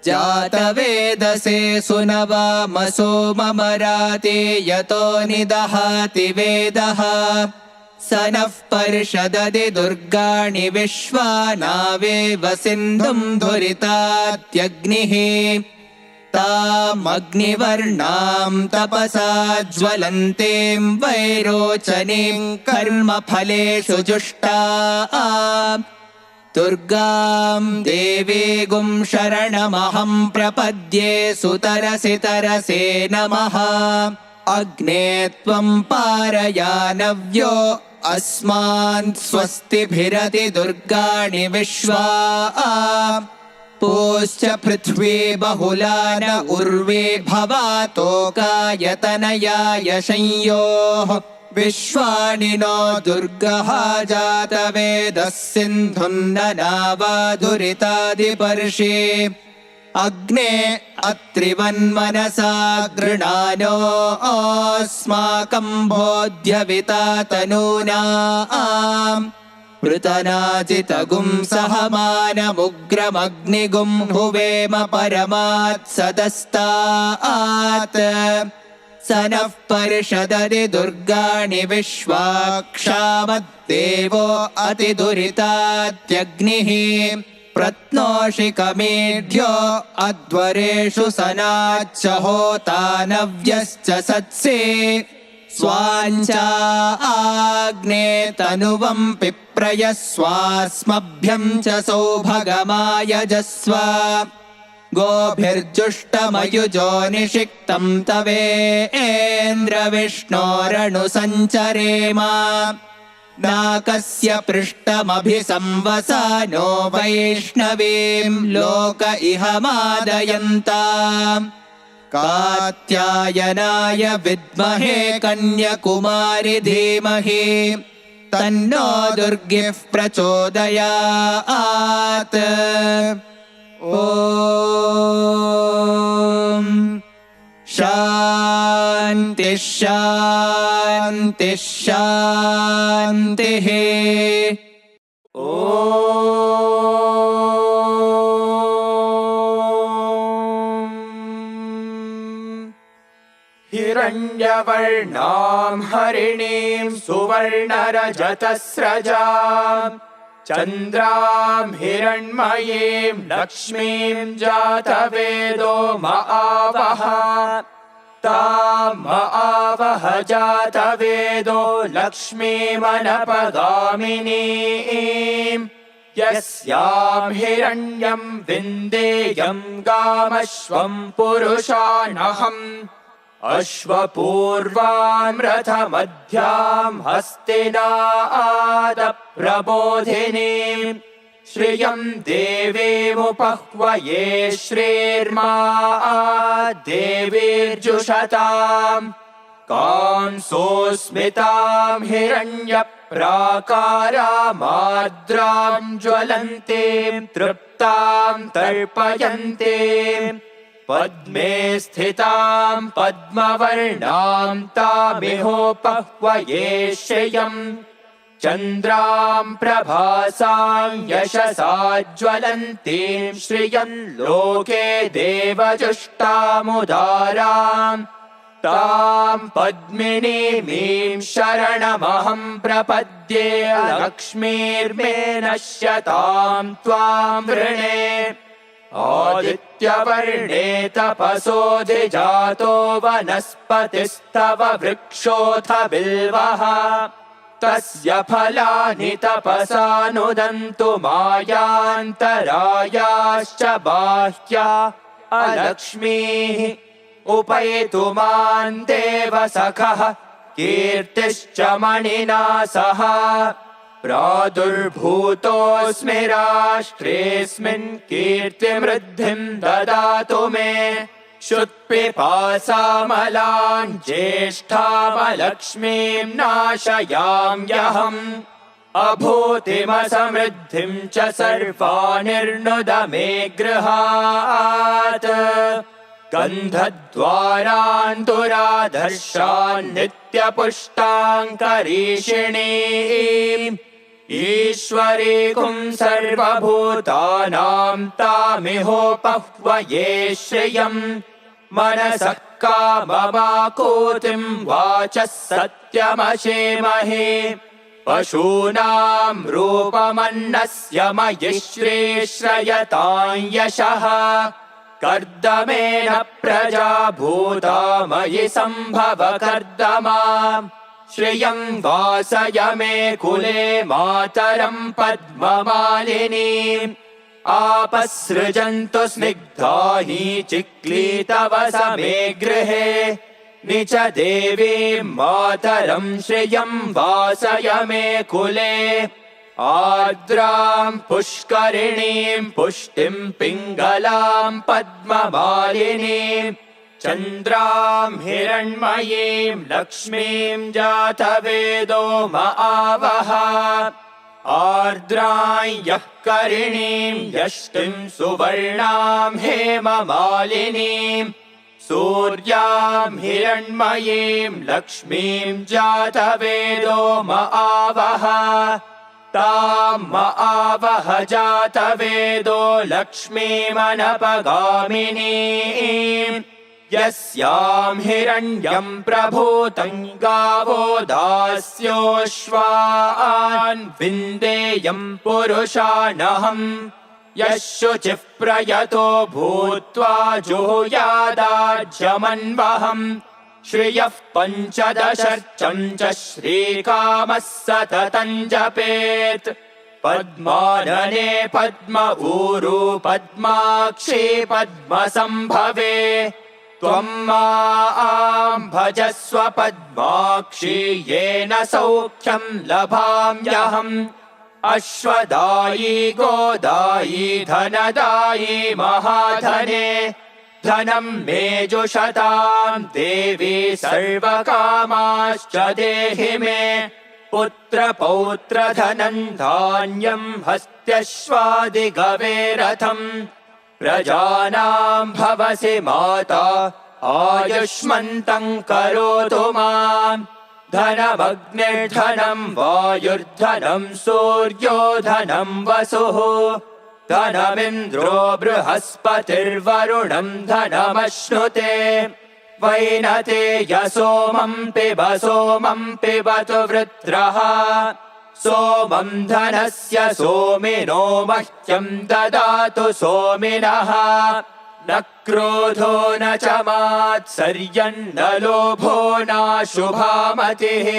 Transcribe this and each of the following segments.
जातवेदसे सुनवामसो ममराते यतो निदहाति वेदः स नः पर्षदति दुर्गाणि विश्वानावेव सिन्धुं दुरितात्यग्निः तामग्निवर्णां तपसा ज्वलन्तीं वैरोचनीं कर्मफलेषु जुष्टां दुर्गां देवीगुं शरणमहं प्रपद्ये सुतरसि तरसे नमः अग्ने त्वं पारयानव्यो अस्मान् स्वस्तिभिरति दुर्गाणि विश्वा पूश्च पृथ्वी बहुलान उर्वे भवातोकायतनयाय संयोः विश्वानि नो दुर्गः जातवेदः सिन्धुन्ननावादुरितादिपर्षि अग्ने अत्रिवन्मनसा गृणानो अस्माकं बोध्यविता तनूनाम् पृतनाजितगुं सहमानमुग्रमग्निगुं हुवेम परमात्सदस्तात् स नः पर्षदति दुर्गाणि विश्वाक्षामद्देवो अतिदुरितात्यग्निः प्रत्नोषिकमेढ्यो अध्वरेषु सनाच्च होतानव्यश्च सत्से स्वाञ्चाग्ने तनुवं पिप्रयस्वास्मभ्यं च सौभगमायजस्व गोभिर्जुष्टमयुजो निषिक्तं तवेन्द्रविष्णोरनुसञ्चरेम नाकस्य पृष्ठमभिसंवसानो वैष्णवीं लोक इह मादयन्ताम् कात्यायनाय विद्महे कन्याकुमारि धीमहि तन्नो दुर्गिः प्रचोदयात् ॐ शान्तिः शान्तिः शान्तिः हिरण्यवर्णां हरिणीं सुवर्णरजतस्रजां चन्द्रां हिरण्मयीं लक्ष्मीं जातवेदो मआवह तां मआवह जातवेदो लक्ष्मीमनपगामिनीं यस्यां हिरण्यं विन्देयं गामश्वं पुरुषानहम् अश्वपूर्वां रथमध्यां हस्तिनादप्रबोधिनीं श्रियं देवीमुपह्वये श्रीर्मा देवीर्जुषताम् कांसोऽस्मितां हिरण्यप्राकारामार्द्रां ज्वलन्तीं तृप्तां तर्पयन्तीं पद्मे स्थितां पद्मवर्णां तामिहोपह्वये श्रियम् चन्द्रां प्रभासां यशसा ज्वलन्तीं श्रियं लोके देवजुष्टामुदारां तां पद्मिनीमीं शरणमहं प्रपद्ये लक्ष्मीर्मे नश्यतां त्वां वृणे आदित्यवर्णे तपसोऽधिजातो वनस्पतिस्तव वृक्षोऽथ बिल्वः तस्य फलानि तपसा नुदन्तु मायान्तरायाश्च बाह्या अलक्ष्मीः उपैतु मां देवसखः कीर्तिश्च मणिना सह प्रादुर्भूतोऽस्मि राष्ट्रेऽस्मिन् कीर्तिमृद्धिं ददातु मे क्षुत्पिपासामलान् ज्येष्ठामलक्ष्मीं नाशयाम्यहम् अभूतिमसमृद्धिं च सर्वानिर्नुद मे गृहात् गन्धद्वारान्तुराधर्षान् नित्यपुष्टां करीषिणीम् ईश्वरीं ईश्वरीकुं सर्वभूतानां तामिहोपह्वये श्रियम् मनसः काममाकूतिं वाचः सत्यमशेमहे पशूनां रूपमन्नस्य मयि श्रेश्रयतां यशः कर्दमेन प्रजा भूता मयि सम्भव कर्दमा श्रियं वासय मे कुले मातरं पद्ममालिनीम् आपसृजन्तु स्निग्धानि चिक्लीतव समे गृहे निच देवीं मातरं श्रियं वासय मे कुले आर्द्रां पुष्करिणीं पुष्टिं पिङ्गलां पद्ममालिनीं चन्द्रां हिरण्मयीं लक्ष्मीं जातवेदो म आवह आर्द्रां यः करिणीं यष्टिं सुवर्णां हेममालिनीं सूर्यां हिरण्मयीं लक्ष्मीं जातवेदो म आवह तां म आवह जातवेदो लक्ष्मीमनपगामिनीं यस्यां हिरण्यं प्रभूतं गावो दास्योश्वान् विन्देयं पुरुषानहम् यः शुचिः प्रयतो भूत्वा जुहुयादाज्यमन्वहम् श्रियः पञ्चदशर्चं च श्रीकामः सततं जपेत् पद्मानने पद्म ऊरू पद्माक्षी पद्मसम्भवे त्वं मां भजस्व पद्माक्षी येन सौख्यं लभाम्यहम् अश्वदायी गोदायी धनदायी महाधने धनं मे जुषतां देवी सर्वकामाश्च देहि मे पुत्रपौत्रधनं धान्यं हस्त्यश्वादिगवेरथम् प्रजानां भवसि माता आयुष्मन्तं करोतु माम् धनमग्निर्धनं वायुर्धनं सूर्यो धनं वसुः धनमिन्द्रो बृहस्पतिर्वरुणं धनमश्नुते वैनते सोमं पिबतु वृत्रः सोमं धनस्य सोमिनो मह्यं ददातु सोमिनः न क्रोधो न च मात्सर्यन्न लोभो नाशुभामतिः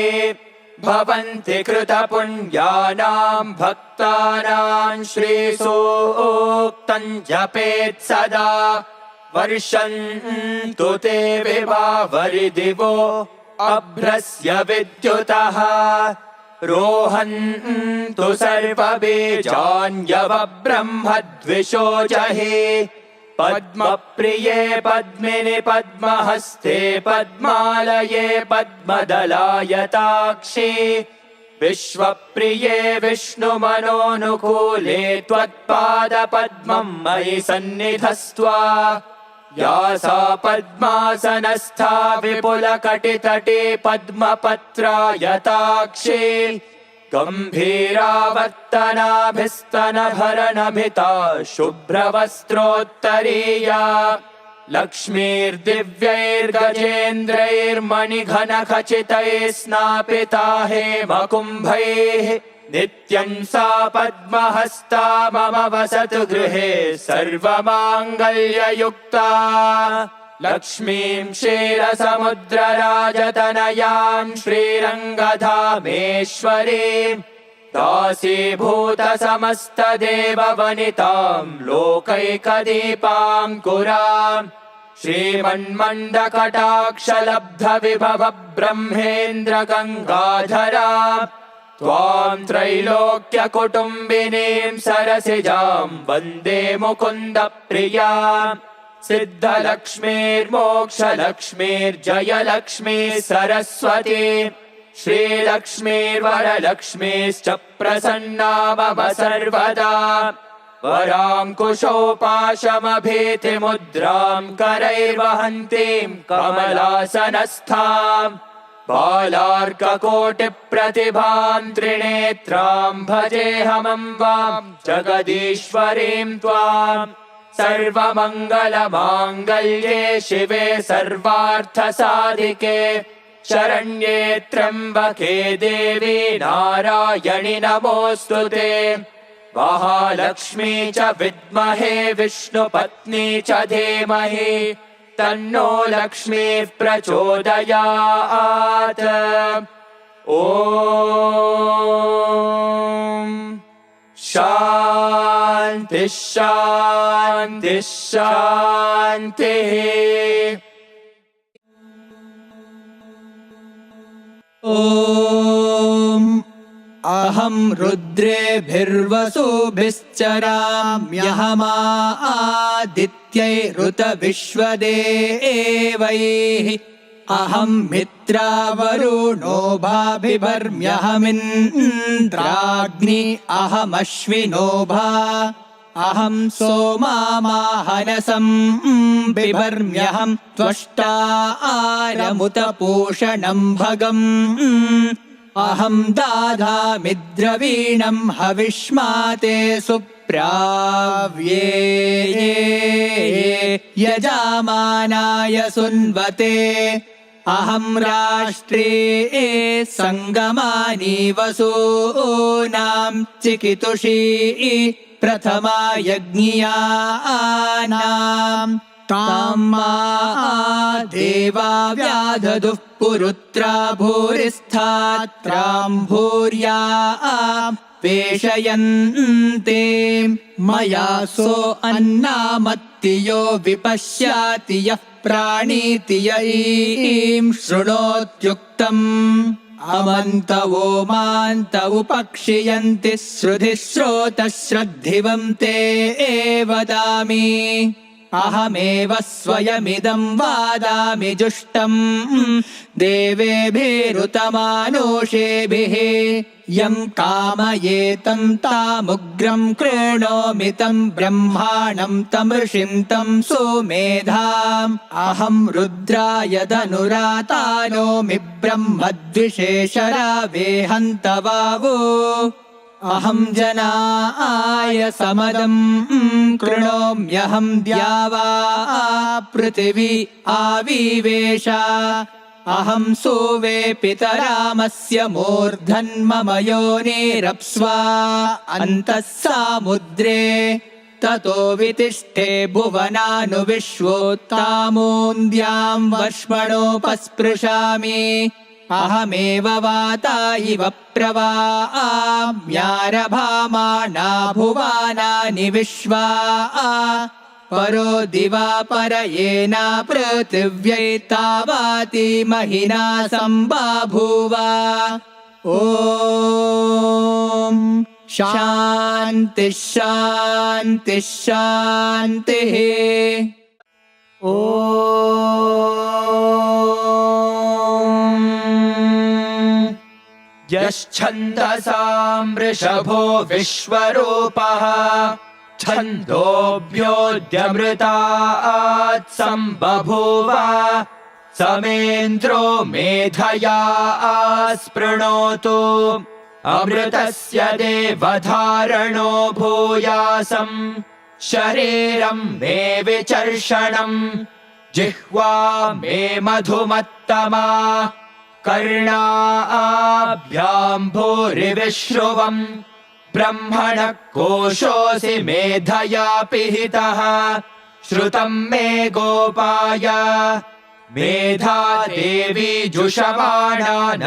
भवन्ति कृतपुण्यानां भक्तानां श्रीसूक्तं जपेत् सदा वर्षन्तु ते विभावरिदिवो अभ्रस्य विद्युतः रोहन्तु सर्वबीजान्यवब्रह्मद्विषो जहि पद्मप्रिये पद्मिनि पद्महस्ते पद्मालये पद्मदलायताक्षी विश्वप्रिये विष्णुमनोनुकूले त्वत्पादपद्मं मयि सन्निधस्त्वा या सा पद्मासनस्था विपुलकटितटे पद्मपत्रायताक्षी गम्भीरावर्तनाभिस्तनभरनभिता शुभ्रवस्त्रोत्तरीया लक्ष्मीर्दिव्यैर्गजेन्द्रैर्मणिघनखचितैः स्नापिता हेमकुम्भैः नित्यं सा पद्महस्ता मम वसतु गृहे सर्वमाङ्गल्ययुक्ता लक्ष्मीं क्षीरसमुद्रराजतनयां श्रीरङ्गधामेश्वरीं दासीभूतसमस्तदेववनितां लोकैकदीपाङ्कुराम् श्रीमन्मन्दकटाक्षलब्धविभव ब्रह्मेन्द्रगङ्गाधरा त्वां त्रैलोक्यकुटुम्बिनीं सरसिजां वन्दे मुकुन्दप्रिया सिद्धलक्ष्मीर्मोक्षलक्ष्मीर्जयलक्ष्मी सरस्वती श्रीलक्ष्मीर्वरलक्ष्मीश्च प्रसन्ना मम सर्वदा वराङ्कुशोपाशमभीतिमुद्रां करैर्वहन्तीं कमलासनस्थाम् बालार्ककोटिप्रतिभां त्रिनेत्रां भजेऽहमम्बां जगदीश्वरीं त्वाम् सर्वमङ्गलमाङ्गल्ये शिवे सर्वार्थसाधिके शरण्ये त्र्यम्बके देवी नारायणि नमोऽस्तु ते महालक्ष्मी च विद्महे विष्णुपत्नी च धीमहि तन्नो लक्ष्मीः प्रचोदयात् ॐ शान्तिः शान्तिः शान्तिः। ॐ अहं रुद्रेभिर्वसुभिश्चराम्यहमादित्यैरुतविश्वदेवैः अहं मित्रावरुणो भाभिभर्म्यहमिन्द्राग्नि अहमश्विनो भा अहं सोमामाहनसं बिभर्म्यहं त्वष्टा आरमुतपूषणं भगम् अहं दाधामिद्रवीणं हविष्माते सुप्राव्ये यजामानाय सुन्वते अहं राष्ट्रे सङ्गमानि वसूनां चिकितुषी प्रथमा यज्ञियानां ताम्मा देवा व्याधदुः पुरुत्रा भूरिस्थात्रां भूर्या पेषयन्ते मया सो अन्नामत्तियो विपश्याति यः प्राणीति य ईं शृणोत्युक्तम् अमन्तवो मान्त उपक्षियन्ति श्रुधिः श्रोतश्रद्धिवं ते वदामि अहमेव स्वयमिदं वादामि जुष्टम् देवेभिरुतमानुषेभिः यं कामयेतं तामुग्रं कृणोमि तं ब्रह्माणं तमृषिं तं सुमेधाम् अहं रुद्राय धनुरातानोमि ब्रह्मद्विषेशरावेहन्तवावो अहं जनाय समदं कृणोम्यहं द्यावा पृथिवी आविवेश अहं सुवे पितरामस्य मूर्धन्मम योनिरप्स्वा अन्तः सामुद्रे ततो वितिष्ठे भुवनानुविश्वोत्तामोन्द्यां वर्ष्मणोपस्पृशामि अहमेव वाता इव प्रवाम्यारभामाणा भुवानानि विश्वा परो दिवा परयेना पृथिव्यै तावाति महिना सम्बाभूव ॐ शान्तिः शान्तिः शान्तिः। ॐ यश्छन्दसां वृषभो विश्वरूपः छन्दोऽभ्योऽद्यमृतात् सम्बभूव समेन्द्रो मेधया स्पृणोतु अमृतस्य देवधारणो भूयासम् शरीरं मे विचर्षणम् जिह्वा मे मधुमत्तमा कर्णाभ्यां भूरिविश्रुवम् ब्रह्मणः कोशोऽसि मेधया पिहितः श्रुतं मे गोपाय मेधा देवी जुषमाणा न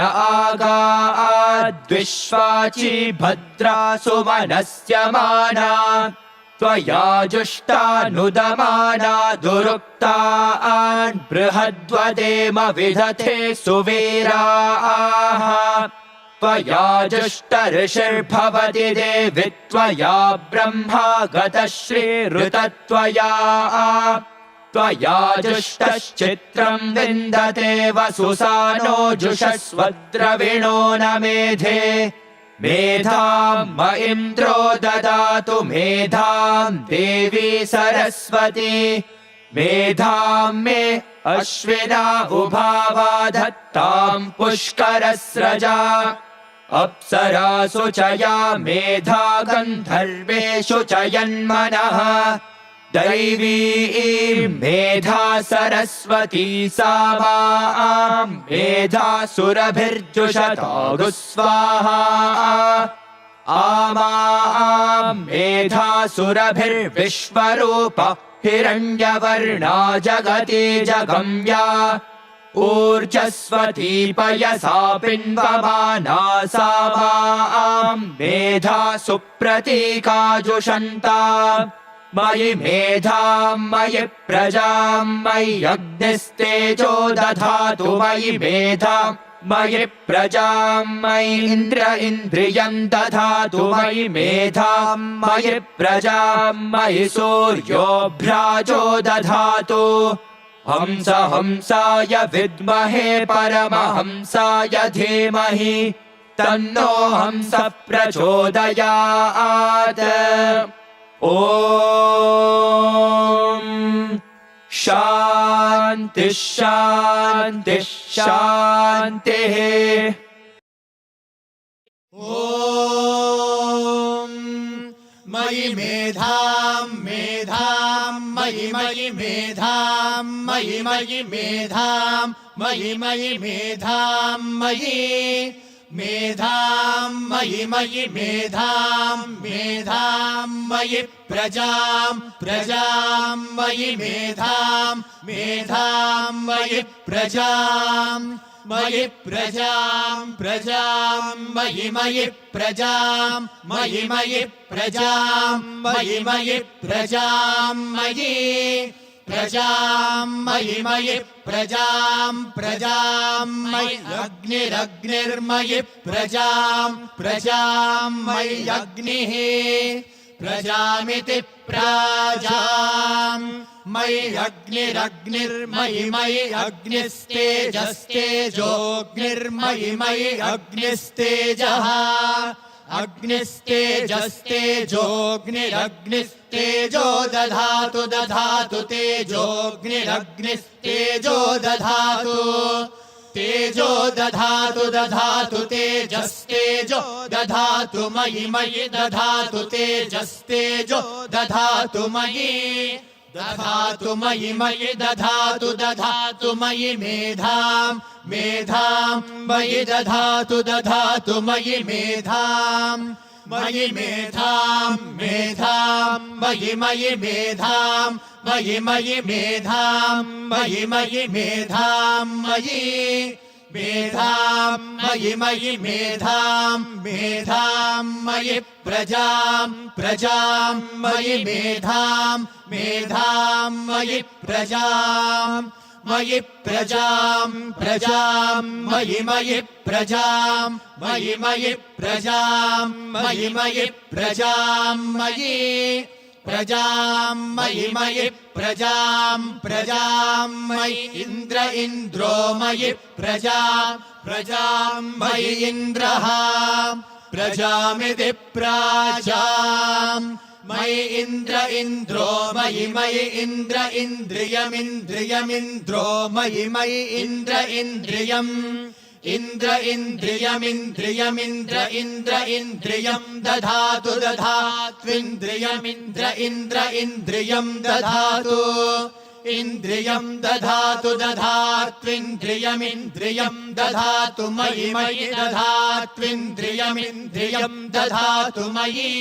आगाद्विश्वाची भद्रा सुमनस्यमाना त्वया जुष्टानुदमाना दुरुक्तान् बृहद्वदेम विदधे सुवीराः त्वया जुष्टऋषिर्भवति देवि त्वया ब्रह्मा गतश्रीरुतत्वया त्वया जुष्टश्चित्रं विन्दते वसुसानो जुषस्वद्रविणो न मेधे मेधां म इन्द्रो ददातु मेधां देवी सरस्वती मेधां मे अश्विना उभावा धत्ताम् पुष्करस्रजा अप्सरासु च या मेधा गन्धर्वेषु च यन्मनः दैवी मेधा सरस्वती सा वां मेधा सुरभिर्जुषतागु स्वाहा आमां मेधा सुरभिर्विश्वरूपा हिरण्यवर्णा जगति जगम्या ऊर्जस्वती पयसा पिन्वमाना सा वां मेधा सुप्रतीकाजुषन्ता मयि मेधां मयि प्रजां मयि अग्निस्तेजो दधातु मयि मेधां मयि प्रजां मयि इन्द्रियं दधातु मयि मेधां मयि प्रजां मयि सूर्योऽभ्राजो दधातु हंस हंसाय विद्महे परमहंसाय धीमहि तन्नो हंसः प्रचोदयात् ॐ शान्तिः शान्तिः शान्तिः ॐ मयि मेधां मेधां मयि मयि मेधां मयि मयि मेधां मयि मयि मेधां मयि मेधां मयि मयि मेधां मेधां मयि प्रजां प्रजां मयि मेधां मेधां मयि प्रजां मयि प्रजां प्रजां मयि मयि प्रजां मयि मयि प्रजां मयि मयि प्रजां मयि प्रजां मयि मयि प्रजां प्रजां मयि अग्निरग्निर्मयि प्रजां प्रजां मयि अग्निः प्रजामिति प्राजां मयि अग्निरग्निर्मयि मयि अग्निस्तेजस्तेजोऽग्निर्मयि मयि अग्निस्तेजः अग्निस्तेजस्तेजोऽग्निरग्निस्तेजो दधातु दधातु तेजोऽग्निरग्निस्तेजो दधातु तेजो दधातु दधातु तेजस्तेजो दधातु मयि मयि दधातु तेजस्तेजो दधातु मयि दधातु मयि मयि दधातु दधातु मयि मेधां मेधां मयि दधातु दधातु मयि मेधां मयि मेधां मेधां मयि मयि मेधां मयि मयि मेधां मयि मयि मेधां मयि मेधां मयि मयि मेधां मेधां मयि प्रजां प्रजां मयि मेधां मेधां मयि प्रजां मयि प्रजां प्रजां मयि मयि प्रजां मयि मयि प्रजां मयि मयि प्रजां मयि प्रजां मयि मयि प्रजां प्रजां मयि इन्द्रो मयि प्रजां मयि इन्द्रः प्रजामिति प्राजां मयि इन्द्रो मयि मयि इन्द्रियमिन्द्रियमिन्द्रो मयि मयि इन्द्रियम् इन्द्रियं दधातु दधात्विन्द्रियमिन्द्रियं दधातु इन्द्रियं दधातु दधात्विन्द्रियमिन्द्रियं दधातु मयि मयि दधात्विन्द्रियमिन्द्रियं दधातु मयि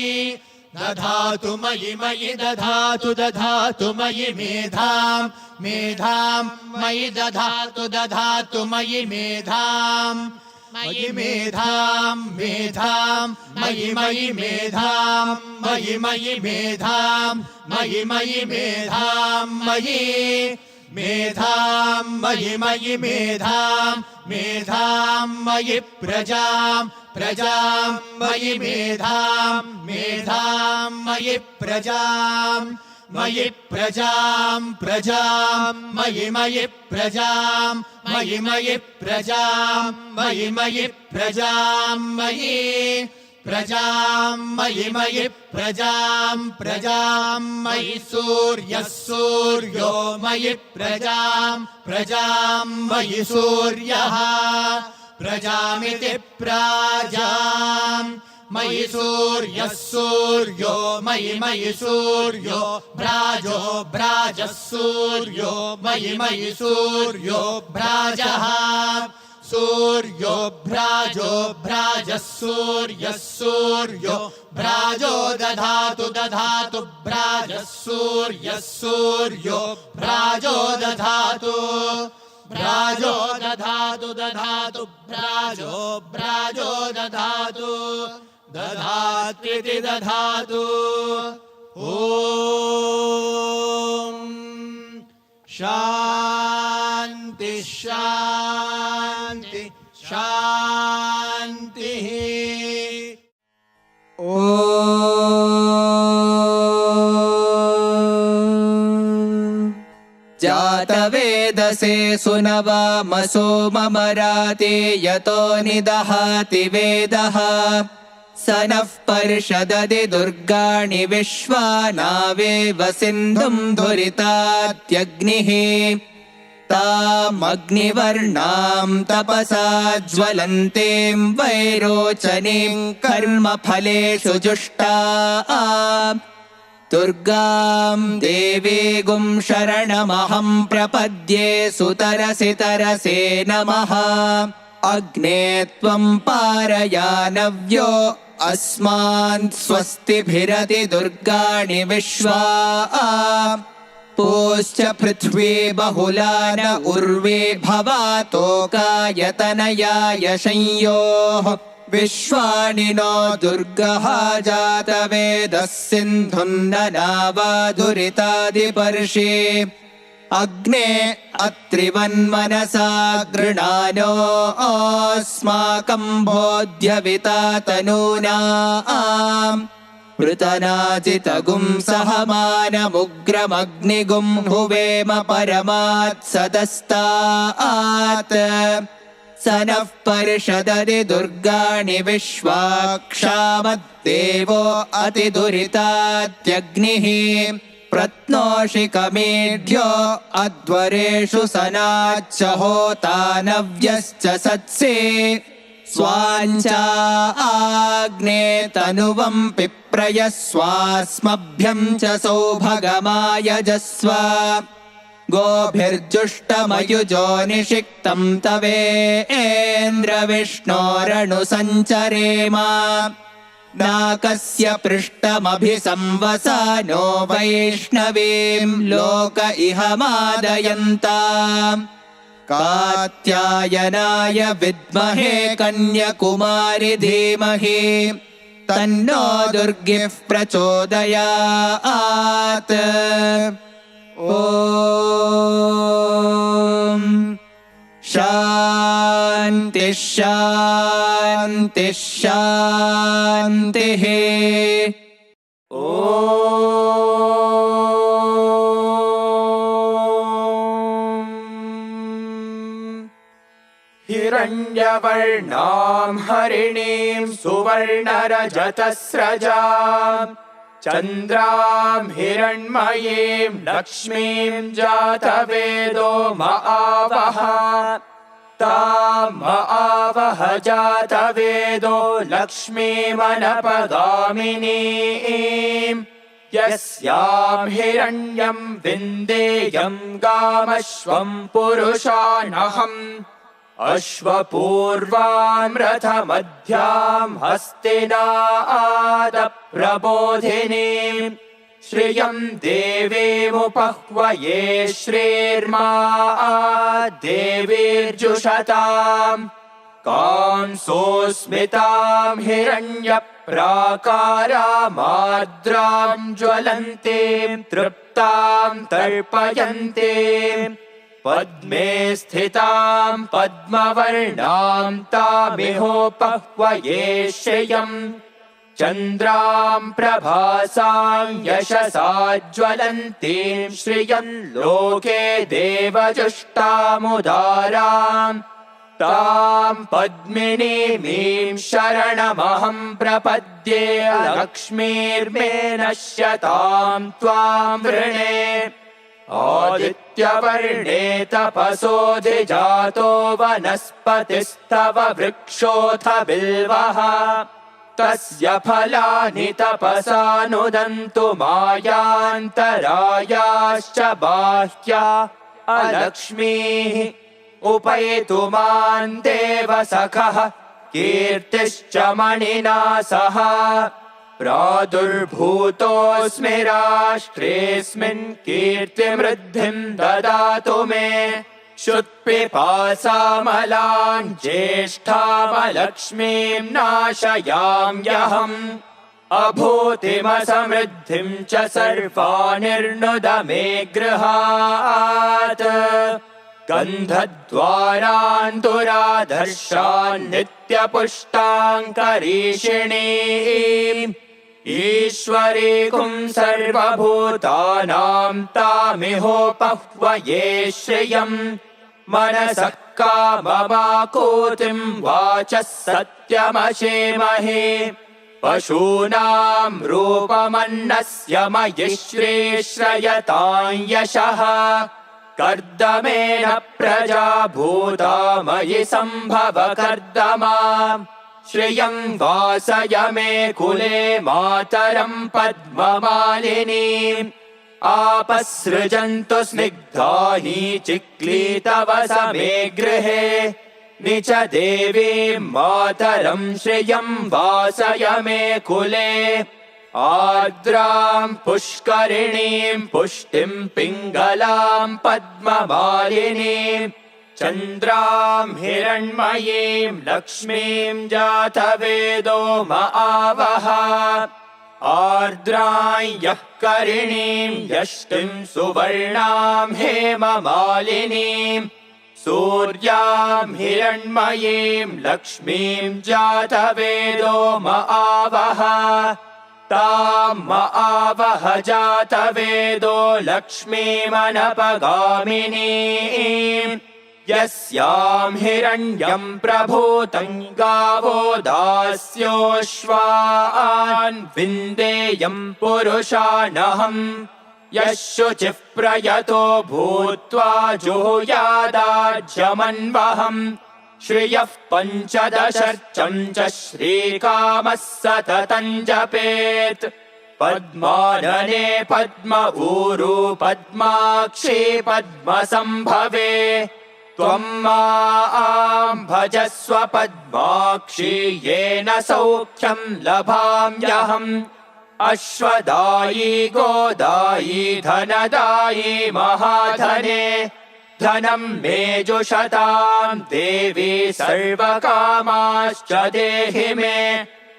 दधातु मयि मयि दधातु दधातु मयि मेधां मेधां मयि दधातु दधातु मयि मेधां मयि मेधां मेधां मयि मयि मेधां मयि मयि मेधां मयि मयि मेधां मयि मेधां मयि मयि मेधां मेधां मयि प्रजां प्रजां मयि मेधां मेधां मयि प्रजां मयि प्रजां प्रजां मयि मयि प्रजां मयि मयि प्रजां मयि मयि प्रजां मयि प्रजां मयि मयि प्रजां मयि सूर्यः सूर्यो मयि प्रजां मयि सूर्यः प्रजामिति प्राजां मयि सूर्यः सूर्यो मयि सूर्यो ब्राजः सूर्यो मयि सूर्यो ब्राजः सूर्यो ब्राजः सूर्यः सूर्यो ब्राजो दधातु ब्राजः सूर्यः सूर्यो ब्राजो दधातु ब्राजो दधातु ब्राजो दधातु दधात्विति दधातु ॐ शान्ति शान्ति शान्तिः ॐ जातवेदसे सुनवामसो ममराते यतो निदहाति वेदः स नः पर्षदति दुर्गाणि विश्वानावेव सिन्धुं दुरितात्यग्निः तामग्निवर्णां तपसा ज्वलन्तीं वैरोचनीं कर्मफलेषु जुष्टां दुर्गां देवीगुं शरणमहं प्रपद्ये सुतरसि तरसे नमः अग्ने त्वं पारयानव्यो अस्मान् स्वस्तिभिरति दुर्गाणि विश्वा पूश्च पृथ्वी बहुला न उर्वे भवातोकायतनयाय संयोः विश्वानि नो दुर्गः जातवेदः सिन्धुन्ननावादुरितादिपर्षि अग्ने अत्रिवन्मनसा गृणानो अस्माकं बोध्यविता तनूनाम् पृतनाजितगुं सहमानमुग्रमग्निगुं हुवेम परमात् सदस्तात् स नः पर्षदति दुर्गाणि विश्वाक्षामद्देवो अतिदुरितात्यग्निः प्रत्नोषिकमेढ्यो अध्वरेषु सनाच्च होतानव्यश्च सत्से स्वाञ्चाग्ने तनुवं पिप्रयस्वास्मभ्यं च सौभगमायजस्व गोभिर्जुष्टमयुजो निषिक्तं तवेन्द्रविष्णोरनुसञ्चरेम नाकस्य पृष्ठमभिसंवसानो वैष्णवीं लोक इह मादयन्ताम् कात्यायनाय विद्महे कन्याकुमारि धीमहि तन्नो दुर्गिः प्रचोदयात् ॐ शान्ति शान्ति शान्तिः हिरण्यवर्णां हरिणीं सुवर्णरजतस्रजां चन्द्रां हिरण्मयीं लक्ष्मीं जातवेदो आवह ताम आवह जातवेदो लक्ष्मीमनपगामिनीं यस्यां हिरण्यं विन्देयं गामश्वं पुरुषानहम् अश्वपूर्वां रथमध्यां हस्तिनादप्रबोधिनीं श्रियं देवीमुपह्वये श्रीर्मा देवीर्जुषताम् कांसोऽस्मितां हिरण्यप्राकारामार्द्रां ज्वलन्तीं तृप्तां तर्पयन्तीं पद्मे स्थितां पद्मवर्णां तामिहोपह्वये श्रियम् चन्द्रां प्रभासां यशसा ज्वलन्तीं श्रियं लोके देवजुष्टामुदाराम् तां पद्मिनीमीं शरणमहं प्रपद्ये लक्ष्मीर्मे नश्यतां त्वां वृणे आदित्यवर्णे तपसोऽधिजातो वनस्पतिस्तव वृक्षोऽथ बिल्वः तस्य फलानि तपसा नुदन्तु मायान्तरायाश्च बाह्या अलक्ष्मीः उपैतु मां देव सखः कीर्तिश्च मणिना सह प्रादुर्भूतोऽस्मि राष्ट्रेऽस्मिन् कीर्तिमृद्धिं ददातु मे शुत्पिपासामलां ज्येष्ठामलक्ष्मीं नाशयाम्यहम् अभूतिमसमृद्धिं च सर्वानिर्नुद मे गृहात् गन्धद्वारान्तुराधर्षान् नित्यपुष्टाङ्करीषिणीम् ईश्वरीकुं सर्वभूतानां तामिहोपह्वये श्रियम् मनसः काममाकूतिं वाचः सत्यमशेमहे पशूनां रूपमन्नस्य मयि श्रीश्रयतां यशः कर्दमेन प्रजा भूता मयि सम्भव कर्दमा श्रियं वासय मे कुले मातरं पद्ममालिनीम् आपसृजन्तु स्निग्धा हि चिक्लीतव समे गृहे निच देवीं मातरं श्रियं वासय मे कुले आर्द्रां पुष्करिणीं पुष्टिं पिङ्गलां पद्ममालिनीं चन्द्रां हिरण्मयीं लक्ष्मीं जातवेदो म आवह आर्द्रां यः करिणीं यष्टिं सुवर्णां हेममालिनीं सूर्यां हिरण्मयीं लक्ष्मीं जातवेदो म आवह तां म आवह जातवेदो लक्ष्मीमनपगामिनीम् यस्यां हिरण्यं प्रभूतं गावो दास्योऽश्वान् विन्देयं पुरुषानहम् यः शुचिः प्रयतो भूत्वा जुहुयादाज्यमन्वहम् श्रियः पञ्चदशर्चं च श्रीकामः सततं जपेत् पद्मानने पद्म ऊरू पद्माक्षी पद्मसम्भवे त्वं मां भजस्व पद्माक्षी येन सौख्यं लभाम्यहम् अश्वदायी गोदायी धनदायी महाधने धनं मे जुषतां देवी सर्वकामाश्च देहि मे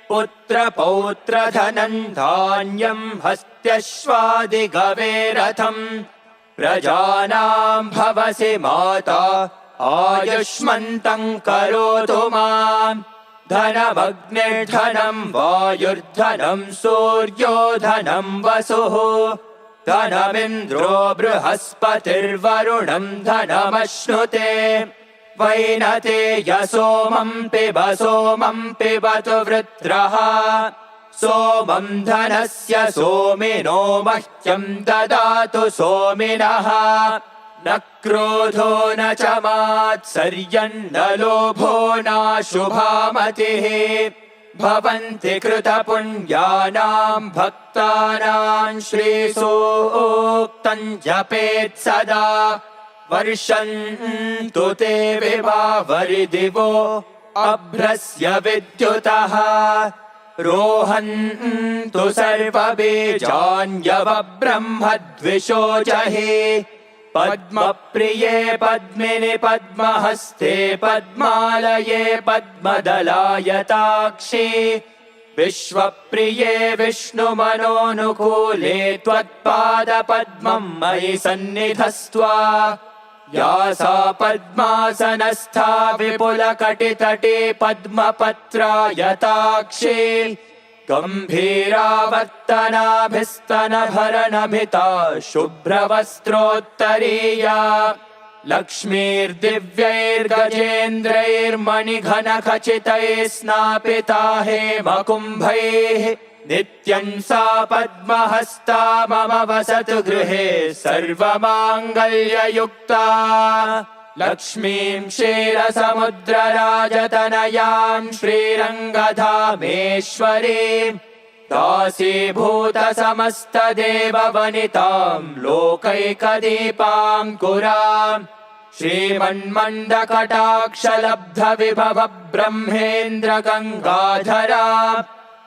पुत्रपौत्रधनं धान्यं हस्त्यश्वादिगवेरथम् प्रजानां भवसि माता आयुष्मन्तं करोतु माम् धनमग्निर्धनं वायुर्धनं सूर्यो धनं वसुः धनमिन्द्रो बृहस्पतिर्वरुणं धनमश्नुते वैनतेयसोमं पिबतु वृत्रः सोमं धनस्य सोमिनो मह्यं ददातु सोमिनः न क्रोधो न च मात्सर्यन्न लोभो नाशुभामतिः भवन्ति कृतपुण्यानां भक्तानां श्रीसूक्तं जपेत् सदा वर्षन्तु ते विभावरिदिवो अभ्रस्य विद्युतः रोहन्तु सर्वबीजान्यवब्रह्मद्विषो जहि पद्मप्रिये पद्मिनि पद्महस्ते पद्मालये पद्मदलायताक्षी विश्वप्रिये विष्णुमनोनुकूले त्वत्पादपद्मं मयि सन्निधस्त्वा या सा पद्मासनस्था विपुलकटितटे पद्मपत्रायताक्षी गम्भीरावर्तनाभिस्तनभरणभिता शुभ्रवस्त्रोत्तरीया लक्ष्मीर्दिव्यैर्गजेन्द्रैर्मणिघनखचितैः स्नापिता हेमकुम्भैः नित्यं सा पद्महस्ता मम वसतु गृहे सर्वमाङ्गल्ययुक्ता लक्ष्मीं क्षीरसमुद्रराजतनयां श्रीरङ्गधामेश्वरीं दासीभूतसमस्तदेववनितां लोकैकदीपाङ्कुराम् श्रीमन्मन्दकटाक्षलब्धविभव ब्रह्मेन्द्रगङ्गाधराम्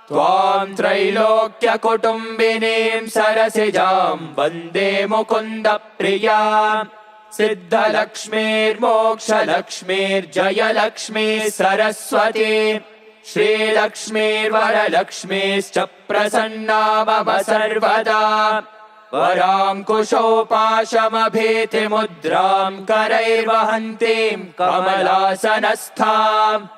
त्वां त्रैलोक्यकुटुम्बिनीं सरसिजां वन्दे मुकुन्दप्रियाम् सिद्धलक्ष्मीर्मोक्षलक्ष्मीर्जयलक्ष्मी सरस्वती श्रीलक्ष्मीर्वरलक्ष्मीश्च प्रसन्ना मम सर्वदा वराङ्कुशोपाशमभीतिमुद्रां करैर्वहन्तीं कमलासनस्थाम्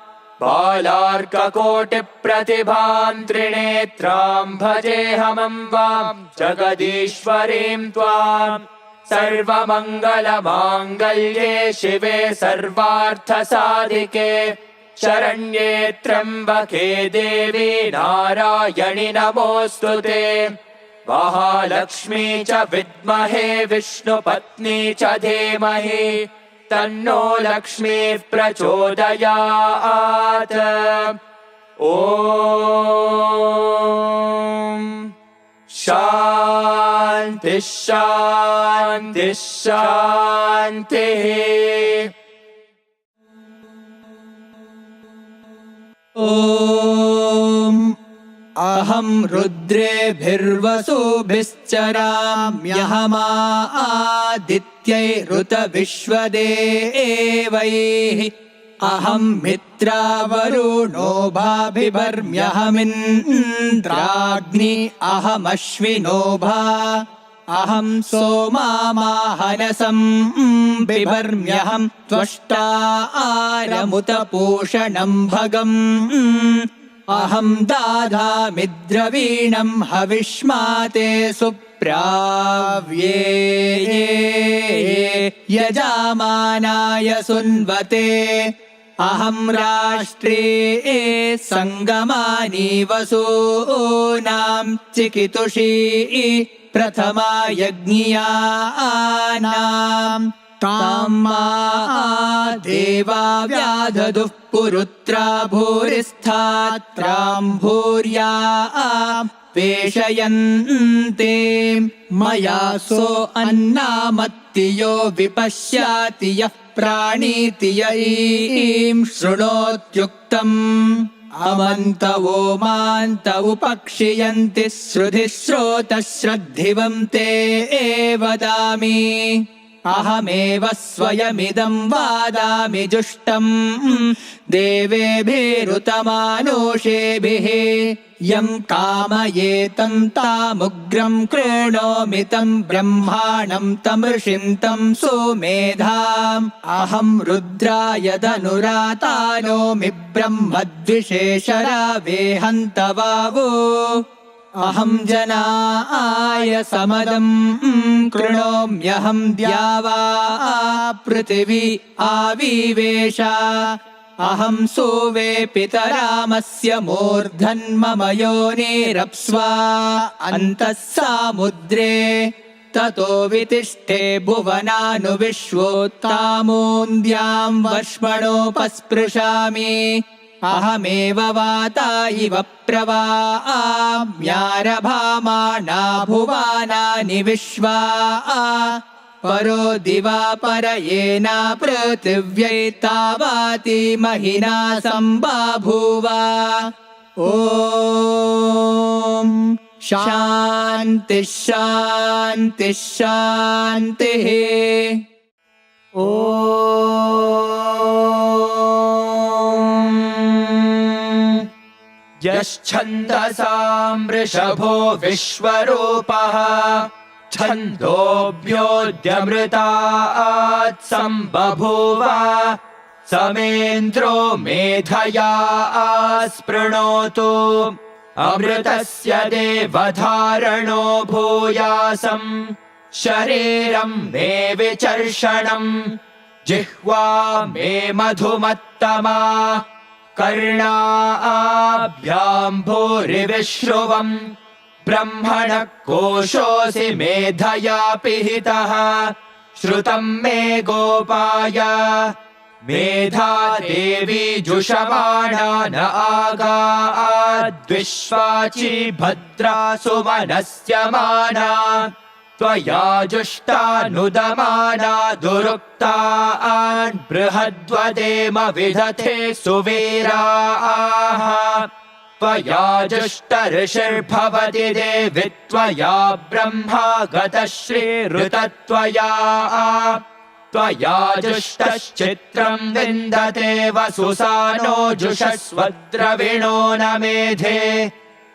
बालार्ककोटिप्रतिभां त्रिनेत्रां भजेऽहमम्बां जगदीश्वरीं त्वाम् सर्वमङ्गलमाङ्गल्ये शिवे सर्वार्थसाधिके शरण्ये त्र्यम्बके देवी नारायणि नमोऽस्तुते महालक्ष्मी च विद्महे विष्णुपत्नी च धीमहि तन्नो लक्ष्मीः प्रचोदयात् ॐ शान्ति शान्ति शान्तिः ॐ अहं रुद्रेभिर्वसुभिश्चराम्यहमादित्यैरुतविश्वदेवैः अहं मित्रावरुणो भाभिर्म्यहमिन्द्राग्नि अहमश्विनो भा अहं सोमामाहनसं बिभर्म्यहं त्वष्टा आरमुतपूषणं भगम् अहं दाधामि द्रवीणं हविष्माते सुप्राव्ये यजामानाय सुन्वते अहं राष्ट्रे सङ्गमानि वसूनां चिकितुषी प्रथमा यज्ञियानाम् ताम्मा देवा व्याधदुः पुरुत्रा भूरिस्थात्रां भूर्या पेषयन्ते मया सो अन्नामत्तियो विपश्याति यः प्राणीति यईं शृणोत्युक्तम् अमन्तवो मान्त उपक्षियन्ति श्रुधिश्रोतश्रद्धिवं ते वदामि अहमेव स्वयमिदं वादामि जुष्टम् देवेभिरुतमानुषेभिः यं कामयेतं तामुग्रं कृणोमि तं ब्रह्माणं तमृषिं तं सुमेधाम् अहं रुद्राय धनुरातानोमि ब्रह्मद्विषेशरावेहन्तवावो अहं जनाय समदं कृणोम्यहं द्यावा पृथिवी आविवेश अहं सोवे पितरामस्य मूर्धन्मम योनिरप्स्वा अन्तः सामुद्रे ततो वितिष्ठे भुवनानुविश्वोत्तामोन्द्यां वर्ष्मणोपस्पृशामि अहमेव वाता इव प्रवाम्यारभामाणा भुवानानि विश्वा परो दिवा परयेना पृथिव्यै तावाति महिना सम्बाभूव ॐ शान्ति शान्ति शान्तिः ॐ यश्छन्दसां वृषभो विश्वरूपः छन्दोऽभ्योऽद्यमृतात् सम्बभूव समेन्द्रो मेधया स्पृणोतु अमृतस्य देवधारणो भूयासम् शरीरं मे विचर्षणम् जिह्वा मे मधुमत्तमा कर्णाभ्याम् भूरिविश्रुवम् ब्रह्मणः कोशोऽसि मेधया पिहितः श्रुतम् मे गोपाय मेधा देवी जुषमाणा न आगाद्विश्वाची भद्रा सुमनस्यमाना त्वया जुष्टानुदमाना दुरुक्तान् बृहद्वदेम विदथे सुवीराः त्वया जुष्टऋषिर्भवति देवि त्वया ब्रह्मा गतश्रीरुतत्वया त्वया जुष्टश्चित्रम् विन्दते वसुसानो जुषस्वद्रविणो न मेधे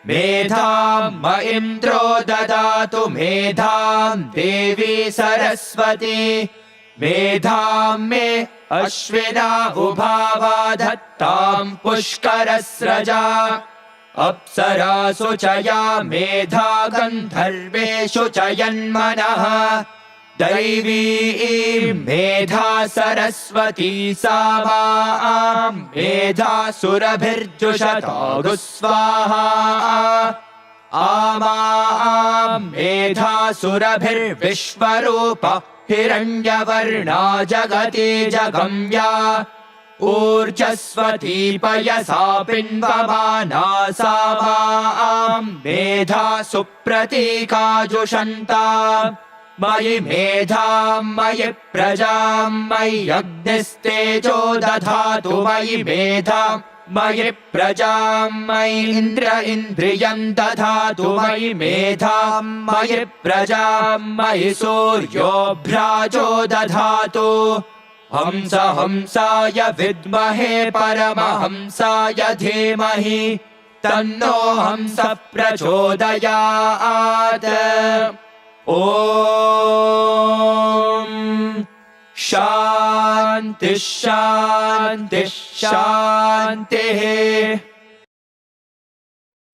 मेधाम् म इन्द्रो ददातु मेधाम् देवी सरस्वती मेधाम् मे अश्विना उभावा धत्ताम् पुष्करस्रजा अप्सरासु च या मेधा गन्धर्वेषु च यन्मनः दैवी मेधा सरस्वती सा माम् मेधा सुरभिर्जुषतागु स्वाहा आमाम् मेधा सुरभिर्विश्वरूपा हिरण्यवर्णा जगति जगम्या ऊर्जस्वती पयसा पिन्वमाना सा माम् मेधा सुप्रतीका जुषन्ता मयि मेधाम् मयि प्रजाम् मयि अग्निस्तेजो दधातु मयि मेधाम् मयि प्रजाम् मयि इन्द्र इन्द्रियम् दधातु मयि मेधाम् मयि प्रजाम् मयि सूर्यो भ्राजो दधातु हंस हंसाय विद्महे परमहंसाय धीमहि तन्नो हंसः प्रचोदयात् ॐ शान्तिः शान्तिः शान्तिः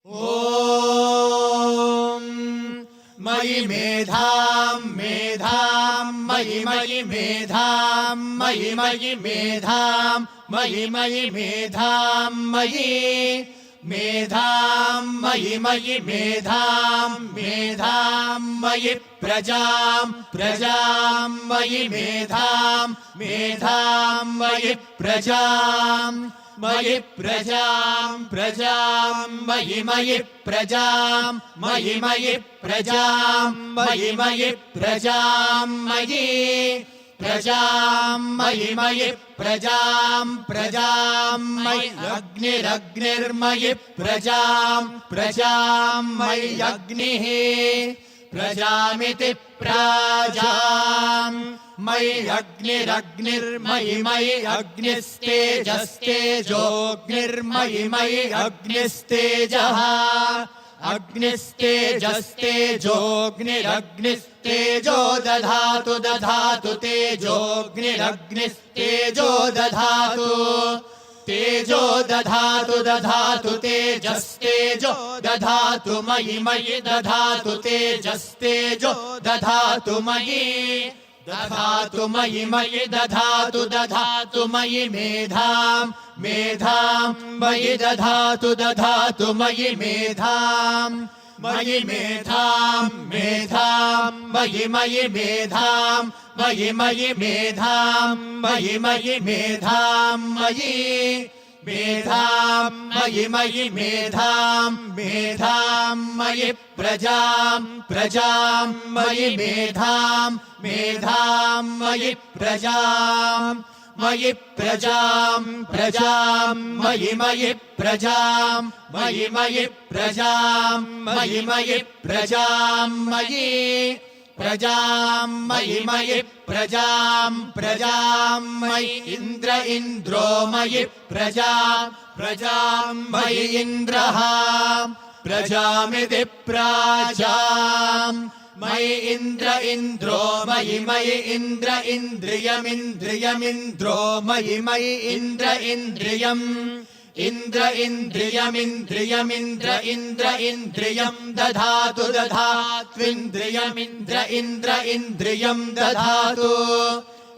ॐ मयि मेधाम् मेधाम् मयि मयि मेधाम् मयि मयि मेधाम् मयि मयि मेधाम् मयि मेधाम् मयि मयि मेधाम् मेधाम् मयि प्रजाम् प्रजाम् मयि मेधाम् मेधाम् मयि प्रजाम् मयि प्रजाम् प्रजाम् मयि मयि प्रजाम् मयि मयि प्रजाम् मयि मयि प्रजाम् मयि प्रजाम् मयि मयि प्रजाम् प्रजाम् मयि अग्निरग्निर्मयि प्रजाम् प्रजाम् मयि अग्निः प्रजामिति प्राजाम् मयि अग्निरग्निर्मयि मयि अग्निस्तेजस्तेजोऽग्निर्मयि मयि अग्निस्तेजः अग्निस्तेजस्तेजोऽग्निरग्निस्तेजो दधातु दधातु तेजोऽग्निरग्निस्तेजो दधातु तेजो दधातु दधातु तेजस्तेजो दधातु मयि मयि दधातु तेजस्तेजो दधातु मयि दधातु मयि मयि दधातु दधातु मयि मेधाम् मेधाम् मयि दधातु दधातु मयि मेधाम् मयि मेधाम् मेधाम् मयि मयि मेधाम् मयि मयि मेधाम् मयि मयि मेधाम् मयि मेधाम् मयि मयि मेधाम् मेधाम् मयि प्रजाम् प्रजाम् मयि मेधाम् मेधाम् मयि प्रजाम् मयि प्रजाम् प्रजाम् मयि मयि प्रजाम् मयि मयि प्रजाम् मयि मयि प्रजाम् मयि प्रजाम् मयि मयि प्रजाम् प्रजाम् मयि इन्द्र इन्द्रो मयि प्रजाम् प्रजाम् मयि इन्द्रः प्रजामिति प्राजाम् मयि इन्द्र इन्द्रो मयि मयि इन्द्र इन्द्रियमिन्द्रियमिन्द्रो मयि मयि इन्द्र इन्द्रियम् इन्द्र इन्द्रियमिन्द्रियमिन्द्र इन्द्र इन्द्रियम् दधातु दधात्विन्द्रियमिन्द्र इन्द्र इन्द्रियम् दधातु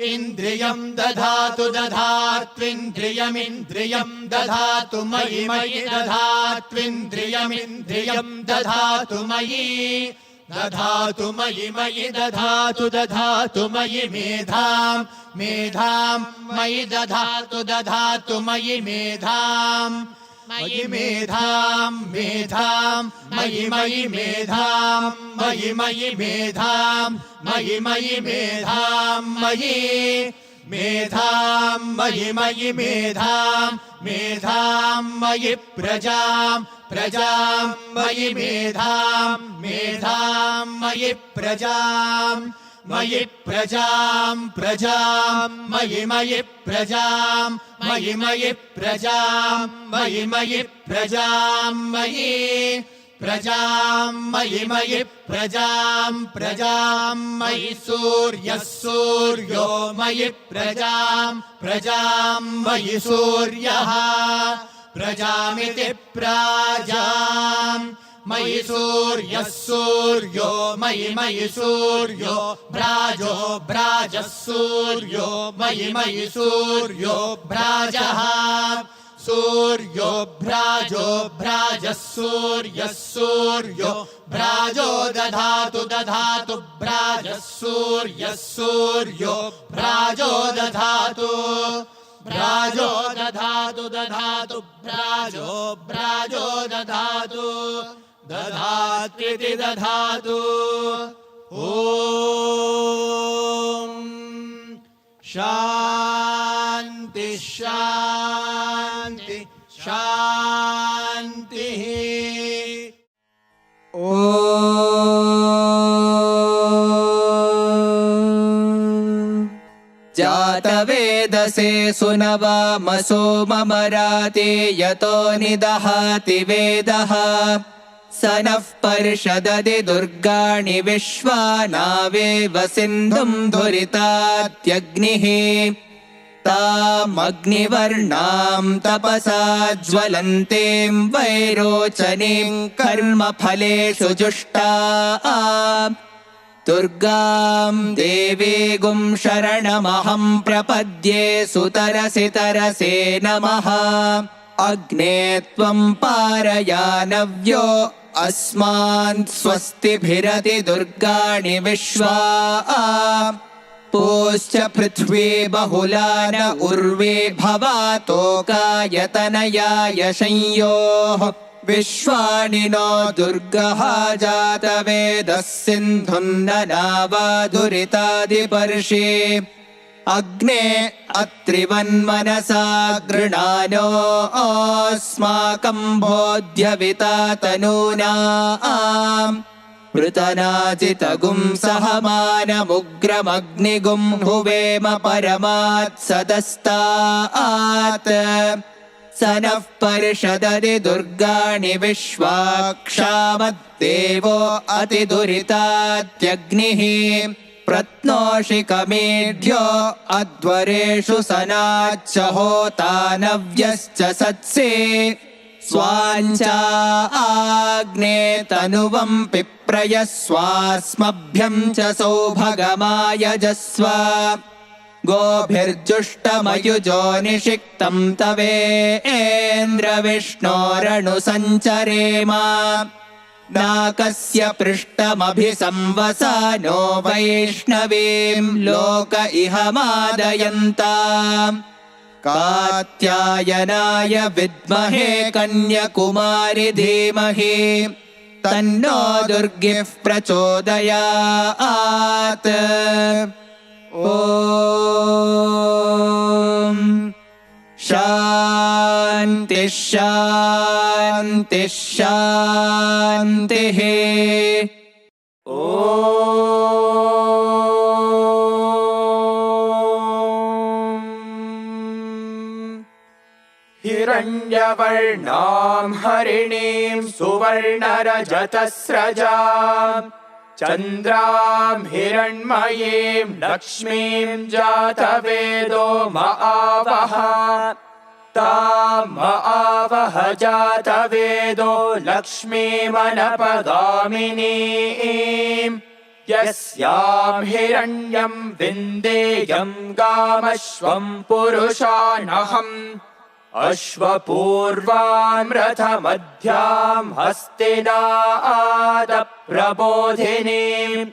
इन्द्रियं दधातु दधात्विन्द्रियमिन्द्रियं दधातु मयि मयि दधात्विन्द्रियमिन्द्रियं दधातु मयि मयि दधातु मयि मेधां मेधां मयि दधातु मयि मेधां मयि मेधां मेधां मयि मयि मेधां मयि मयि मेधां मयि मयि मेधां मयि मेधां मयि मयि मेधां मेधां मयि प्रजां प्रजां मयि मेधां मेधां मयि प्रजां मयि प्रजां प्रजां मयि मयि प्रजां मयि मयि प्रजां मयि मयि प्रजां मयि प्रजां मयि मयि प्रजां प्रजां मयि सूर्यः सूर्यो मयि प्रजां प्रजां मयि सूर्यः प्रजामिति प्राजां मयि सूर्यः सूर्यो मयि मयि सूर्यो भ्राजो भ्राजः सूर्यो मयि मयि सूर्यो भ्राजः सूर्यो भ्राजो भ्राजः सूर्यः सूर्यो भ्राजो दधातु भ्राजः सूर्यः सूर्यो भ्राजो दधातु भ्राजो दधातु भ्राजो दधातु दधात्विति दधातु ॐ शान्ति शान्ति शान्तिः जातवेदसे सुनवामसो ममराते यतो निदहाति वेदः स नः पर्षदति दुर्गाणि विश्वानावेव सिन्धुं धुरितात्यग्निः तामग्निवर्णां तपसा ज्वलन्तीं वैरोचनीं कर्मफलेषु जुष्टाम् दुर्गां देवीगुं शरणमहं प्रपद्ये सुतरसि तरसे नमः अग्ने त्वं पारयानव्यो अस्मान् स्वस्तिभिरति दुर्गाणि विश्वा पूश्च पृथ्वी बहुला न उर्वे भवातोकायतनयाय संयोः विश्वानि नो दुर्गः जातवेदः सिन्धुन्ननावाधुरितादिपर्षि अग्ने अत्रिवन्मनसा गृणानो अस्माकं बोध्यविता तनूनाम् पृतनाजितगुं सहमानमुग्रमग्निगुं हुवेम परमात् सदस्तात् स नः पर्षदति दुर्गाणि विश्वाक्षामद्देवो अतिदुरितात्यग्निः प्रत्नोषिकमेढ्यो अध्वरेषु सनाच्च होतानव्यश्च सत्से स्वाञ्चाग्ने तनुवं पिप्रयस्वास्मभ्यं च सौभगमायजस्व गोभिर्जुष्टमयुजो निषिक्तं तवेन्द्रविष्णोरनुसञ्चरेम नाकस्य पृष्ठमभिसंवसानो वैष्णवीं लोक इह मादयन्ताम् कात्यायनाय विद्महे कन्याकुमारि धीमहि तन्नो दुर्गिः प्रचोदयात् ॐ शान्ति शान्ति शान्तिः हिरण्यवर्णां हरिणीं सुवर्णरजतस्रजाम् चन्द्रां हिरण्मयीं लक्ष्मीं जातवेदो मआवह तामआवह जातवेदो लक्ष्मीमनपगामिनीं यस्यां हिरण्यं विन्देयं गामश्वं पुरुषाणहम् अश्वपूर्वां रथमध्यां हस्तिनादप्रबोधिनीं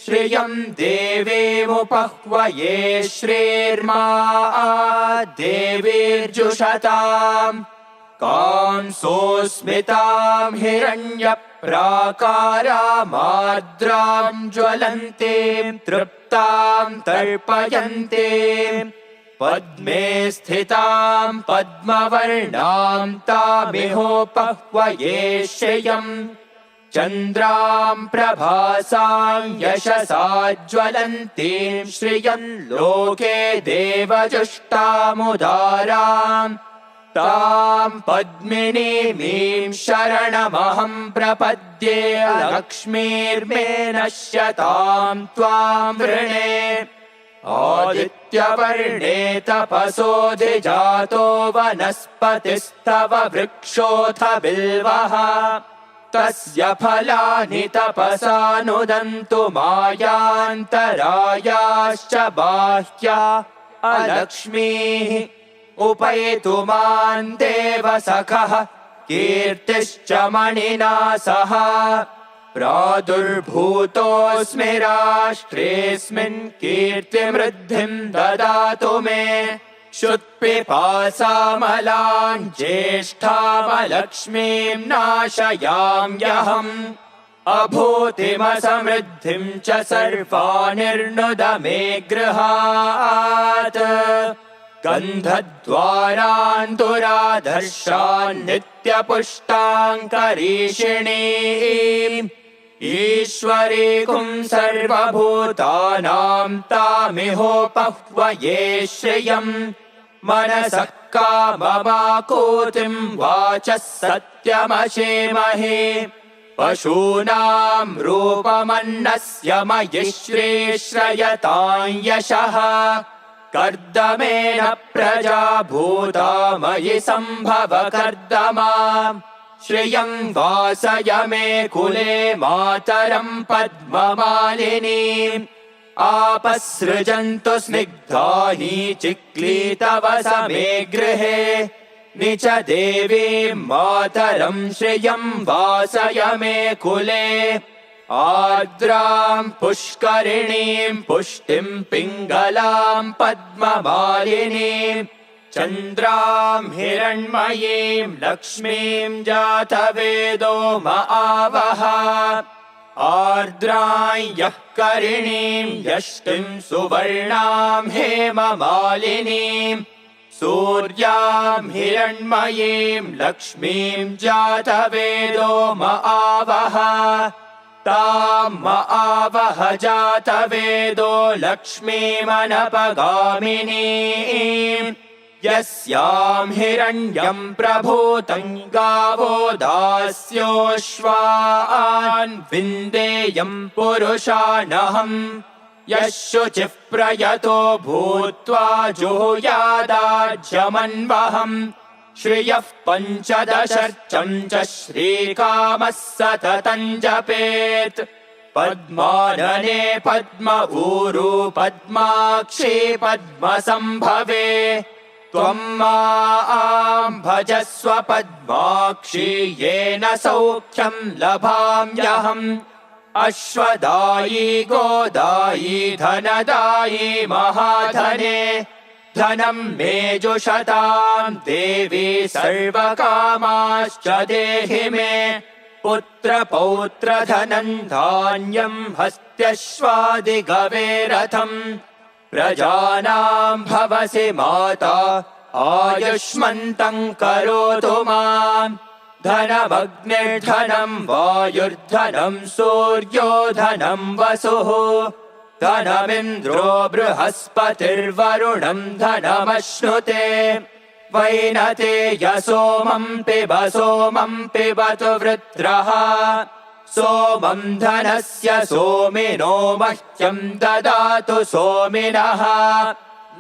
श्रियं देवीमुपह्वये श्रीर्मा देवीर्जुषताम् कांसोऽस्मितां हिरण्यप्राकारामार्द्रां ज्वलन्तीं तृप्तां तर्पयन्तीं पद्मे स्थितां पद्मवर्णां तामिहोपह्वये श्रियम् चन्द्रां प्रभासां यशसा ज्वलन्तीं श्रियं लोके देवजुष्टामुदाराम् तां पद्मिनीमीं शरणमहं प्रपद्ये लक्ष्मीर्मे नश्यतां त्वां वृणे आदित्यवर्णे तपसोऽधिजातो वनस्पतिस्तव वृक्षोऽथ बिल्वः तस्य फलानि तपसानुदन्तु मायान्तरायाश्च बाह्या अलक्ष्मीः उपैतु मां देवसखः कीर्तिश्च मणिना सह प्रादुर्भूतोऽस्मि राष्ट्रेऽस्मिन् कीर्तिमृद्धिं ददातु मे क्षुत्पिपासामलां ज्येष्ठामलक्ष्मीं नाशयाम्यहम् अभूतिमसमृद्धिं च सर्वानिर्नुद मे गृहात् गन्धद्वारान्तुराधर्षान् नित्यपुष्टाङ्करीषिणीम् ईश्वरीकुं सर्वभूतानां तामिहोपह्वये श्रियम् मनसः काममाकूतिं वाचः सत्यमशेमहे पशूनां रूपमन्नस्य मयि श्रीश्रयतां यशः कर्दमेन प्रजा भूता मयि सम्भव कर्दमा श्रियं वासय मे कुले मातरं पद्ममालिनीम् आपसृजन्तु स्निग्धानि चिक्लीतवस मे गृहे निच देवीं मातरं श्रियं वासय मे कुले आर्द्रां पुष्करिणीं पुष्टिं पिङ्गलां पद्ममालिनीं चन्द्रां हिरण्मयीं लक्ष्मीं जातवेदो महावः आर्द्रां यः करिणीं यष्टिं सुवर्णां हेममालिनीं सूर्यां हिरण्मयीं लक्ष्मीं जातवेदो महावः तां महावः जातवेदो लक्ष्मीमनपगामिनीं यस्यां हिरण्यं प्रभूतं गावो दास्योऽश्वान् विन्देयं पुरुषाणहम् यः शुचिः प्रयतो भूत्वा जुहुयादाज्यमन्वहम् श्रियः पञ्चदशर्चं च श्रीकामः सततं जपेत् पद्मानने पद्म ऊरू पद्माक्षी पद्मसम्भवे त्वं मां भजस्व पद्माक्षी येन सौख्यं लभाम्यहम् अश्वदायी गोदायी धनदायी महाधने धनं मे जुषतां देवी सर्वकामाश्च देहि मे पुत्रपौत्रधनं धान्यं हस्त्यश्वादिगवेरथम् प्रजानां भवसि माता आयुष्मन्तं करोतु माम् धनमग्निर्धनं वायुर्धनं सूर्यो धनं वसुः धनमिन्द्रो बृहस्पतिर्वरुणं धनमश्नुते वैनतेयसोमं पिबतु वृत्रः सोमं धनस्य सोमिनो मह्यं ददातु सोमिनः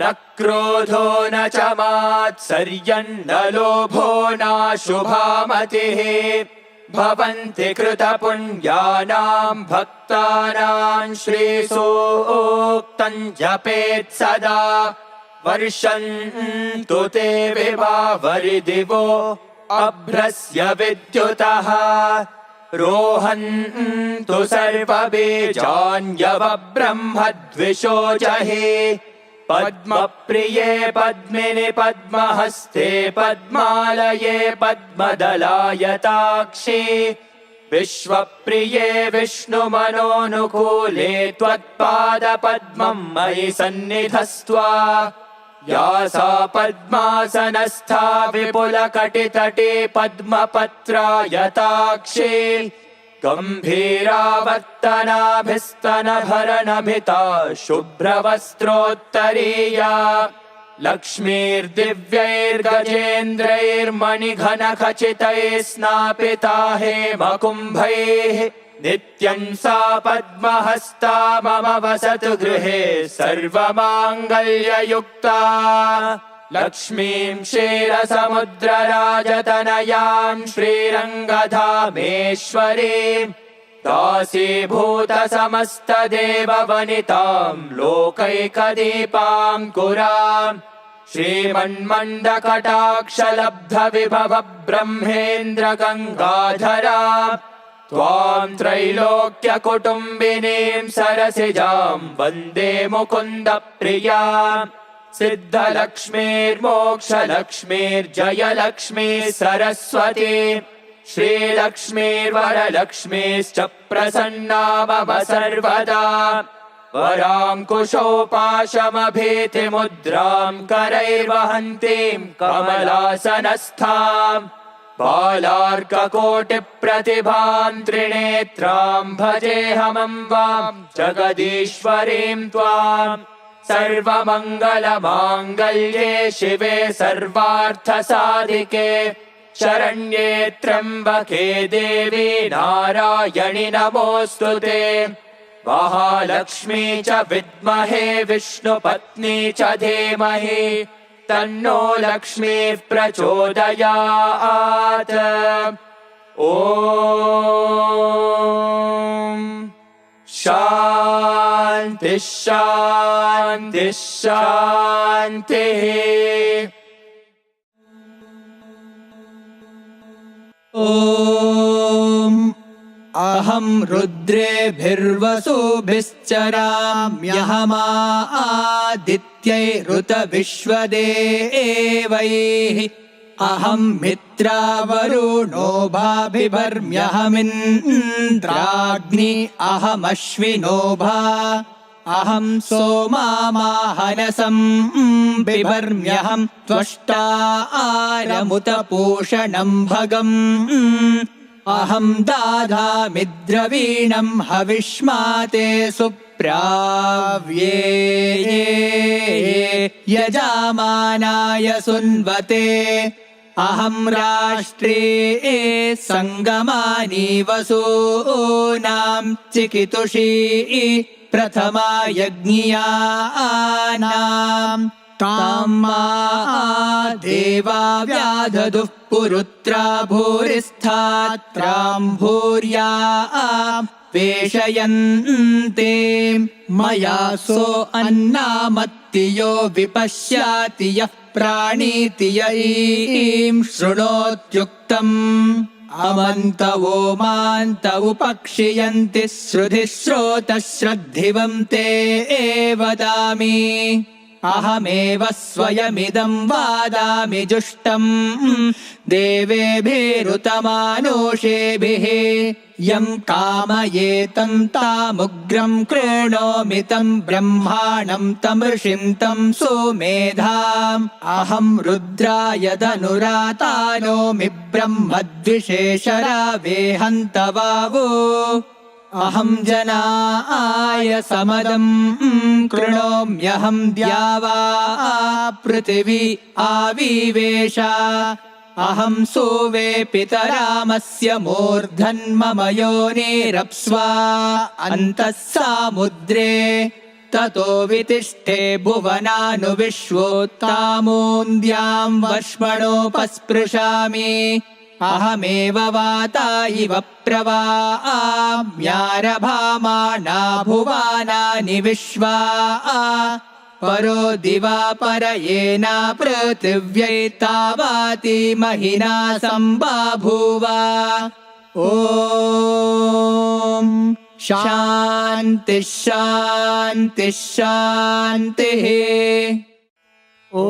न क्रोधो न च मात्सर्यं न लोभो नाशुभामतिः भवन्ति कृतपुण्यानां भक्तानां श्रीसूक्तं जपेत् सदा वर्षन्तु ते विभावरिदिवो अभ्रस्य विद्युतः रोहन्तु सर्वबीजान्यवब्रह्मद्विषो जहि पद्मप्रिये पद्मिनि पद्महस्ते पद्मालये पद्मदलायताक्षि विश्वप्रिये विष्णुमनोनुकूले त्वत्पादपद्मं मयि सन्निधस्त्वा या सा पद्मासनस्था विपुलकटितटे पद्मपत्रायताक्षी गम्भीरावर्तनाभिस्तनभरणभिता शुभ्रवस्त्रोत्तरीया लक्ष्मीर्दिव्यैर्गजेन्द्रैर्मणिघनखचितैः स्नापिता हेमकुम्भैः नित्यं सा पद्महस्ता मम वसतु गृहे सर्वमाङ्गल्ययुक्ता लक्ष्मीं क्षीरसमुद्रराजतनयां श्रीरङ्गधामेश्वरीं दासीभूतसमस्तदेववनितां लोकैकदीपाङ्कुरां श्रीमन्मण्डकटाक्षलब्धविभव ब्रह्मेन्द्रगङ्गाधरां त्वां त्रैलोक्यकुटुम्बिनीं सरसिजां वन्दे मुकुन्दप्रियां सिद्धलक्ष्मीर्मोक्षलक्ष्मीर्जयलक्ष्मी सरस्वती श्रीलक्ष्मीर्वरलक्ष्मीश्च प्रसन्ना मम सर्वदा वराङ्कुशोपाशमभीतिमुद्रां करैर्वहन्तीं कमलासनस्थां बालार्ककोटिप्रतिभां त्रिनेत्रां भजेऽहमम्बां जगदीश्वरीं त्वाम् सर्वमङ्गलमाङ्गल्ये शिवे सर्वार्थसाधिके शरण्ये त्र्यम्बके देवी नारायणि नमोऽस्तुते महालक्ष्मी च विद्महे विष्णुपत्नी च धीमहि तन्नो लक्ष्मीः प्रचोदयात् ॐ शान्ति शान्ति शान्तिः ॐ अहं रुद्रेभिर्वसुभिश्चराम्यहमादित्यैरुतविश्वदेवैः अहं मित्रावरुणो भाभिर्म्यहमिन्द्राग्नि अहमश्विनो भा अहं सोमामाहनसं बिभर्म्यहं त्वष्टा आरमुतपूषणं भगम् अहं दाधामि द्रवीणं हविष्माते सुप्राव्ये यजामानाय सुन्वते अहं राष्ट्रे सङ्गमानि वसूनां चिकितुषी प्रथमा यज्ञियानां तां मा देवा व्याधदुः पुरुत्रा भूरिस्थात्रां भूर्या पेषयन्ते मया सो अन्नामत्तियो विपश्याति यः प्राणीति यईं शृणोत्युक्तम् अमन्तवो मान्त उपक्षियन्ति श्रुधिश्रोतश्रद्धिवं ते वदामि अहमेव स्वयमिदं वादामि जुष्टम् देवेभिरुतमानुषेभिः यं कामयेतं तामुग्रं कृणोमि तं ब्रह्माणं तं ऋषिं तं सुमेधाम् अहं रुद्राय धनुरातानोमि ब्रह्मद्विषेशरावेहन्तवावो अहं जनाय समदं कृणोम्यहं द्यावा पृथिवी आविवेश अहं सोवे पितरामस्य मूर्धन्मम योनिरप्स्वा अन्तः सामुद्रे ततो वितिष्ठे भुवनानुविश्वोत्तामोन्द्यां वर्ष्मणोपस्पृशामि अहमेव वाता इव प्रवाम्यारभामाणा भुवानानि विश्वा परो दिवा परयेना पृथिव्यै महिना सम्बाभूव ॐ शान्तिः शान्तिः शान्तिः ॐ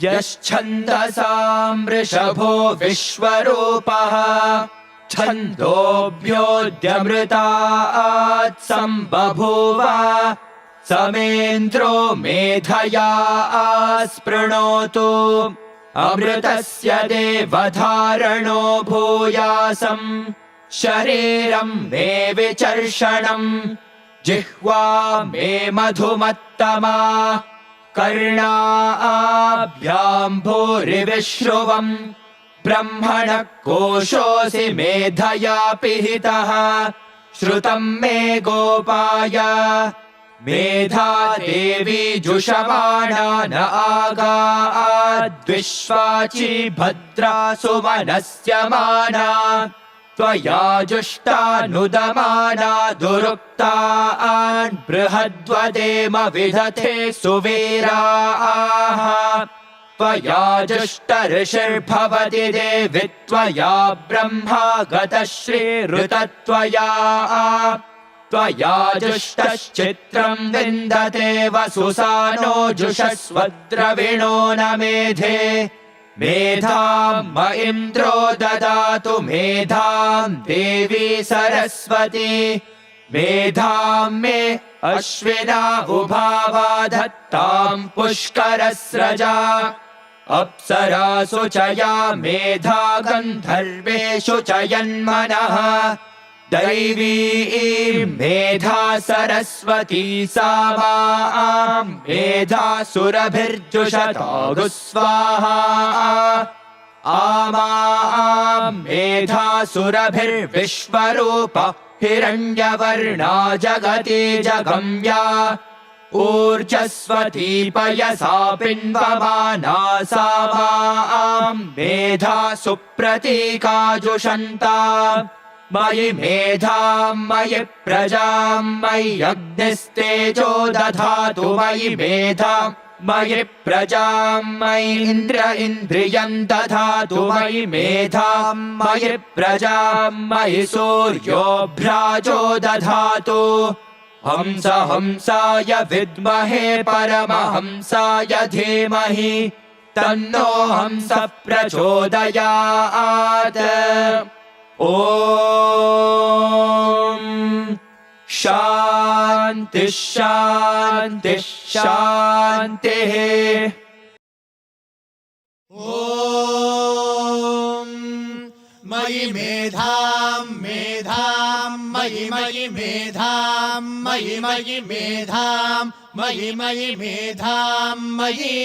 यश्छन्दसां वृषभो विश्वरूपः छन्दोभ्योऽद्यमृतात् सम्बभूव समेन्द्रो मेधया स्पृणोतु अमृतस्य देवधारणो भूयासं शरीरं मे विचर्षणम् जिह्वा मे मधुमत्तमा कर्णाभ्यां भूरिविश्रुवम् ब्रह्मणः कोशोऽसि मेधया पिहितः श्रुतं मे गोपाय मेधा देवी जुषमाणा न आगाद्विश्वाची भद्रा सुमनस्यमाना त्वया जुष्टानुदमाना दुरुक्तान् बृहद्वदेम विदधे सुवीराः त्वया जुष्टऋषिर्भवति देवि त्वया ब्रह्मा गतश्रीरुतत्वया त्वया जुष्टश्चित्रं विन्दते वसुसानो जुषस्वद्रविणो न मेधे मेधां म इन्द्रो ददातु मेधां देवी सरस्वती मेधां मे अश्विना उभावाधत्तां पुष्करस्रजा अप्सरासु च या मेधा गन्धर्वेषु च यन्मनः दैवी मेधा सरस्वती सा मां मेधा सुरभिर्जुषतागु स्वाहा आमां मेधा सुरभिर्विश्वरूप हिरण्यवर्णा जगति जगम्या ऊर्जस्वती पयसा पिन्वमाना सा मां मेधा सुप्रतीकाजुषन्ता मयि मेधां मयि प्रजां मयि अग्निस्तेजो दधातु मयि मेधां मयि प्रजां मयि इन्द्र इन्द्रियं दधातु मयि मेधां मयि प्रजां मयि सूर्यो भ्राजो दधातु हंस हंसाय विद्महे परमहंसाय धीमहि तन्नो हंस प्रचोदयात् ॐ शान्तिः शान्तिः शान्तिः ॐ मयि मेधां मेधां मयि मयि मेधां मयि मयि मेधां मयि मयि मेधां मयि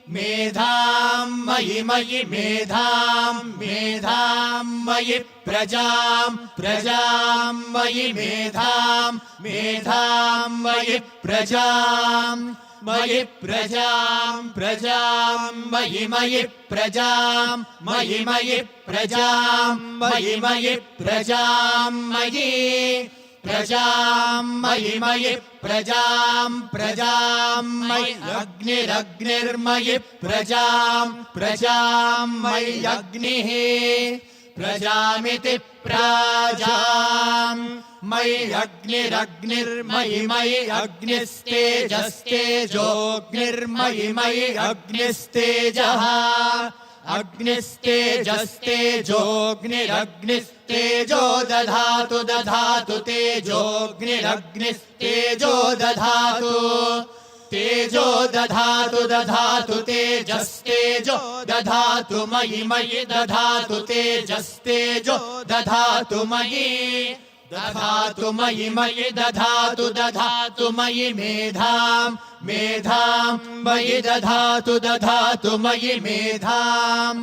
मेधां मयि मयि मेधां मेधां मयि प्रजां प्रजां मयि मेधां मेधां मयि प्रजां मयि प्रजां प्रजां मयि मयि प्रजां मयि मयि प्रजां मयि मयि प्रजां मयि प्रजां मयि मयि प्रजां प्रजां मयि अग्निरग्निर्मयि प्रजां प्रजां मयि अग्निः प्रजामिति प्राजां मयि अग्निरग्निर्मयि मयि अग्निस्तेजस्तेजोऽग्निर्मयि मयि अग्निस्तेजः अग्निस्तेजस्तेजोऽग्निरग्निस्तेजो दधातु दधातु तेजोऽग्निरग्निस्तेजो दधातु तेजो दधातु दधातु तेजस्तेजो दधातु मयि मयि दधातु तेजस्तेजो दधातु मयि दधातु मयि मयि दधातु दधातु मयि मेधां मेधां मयि दधातु दधातु मयि मेधां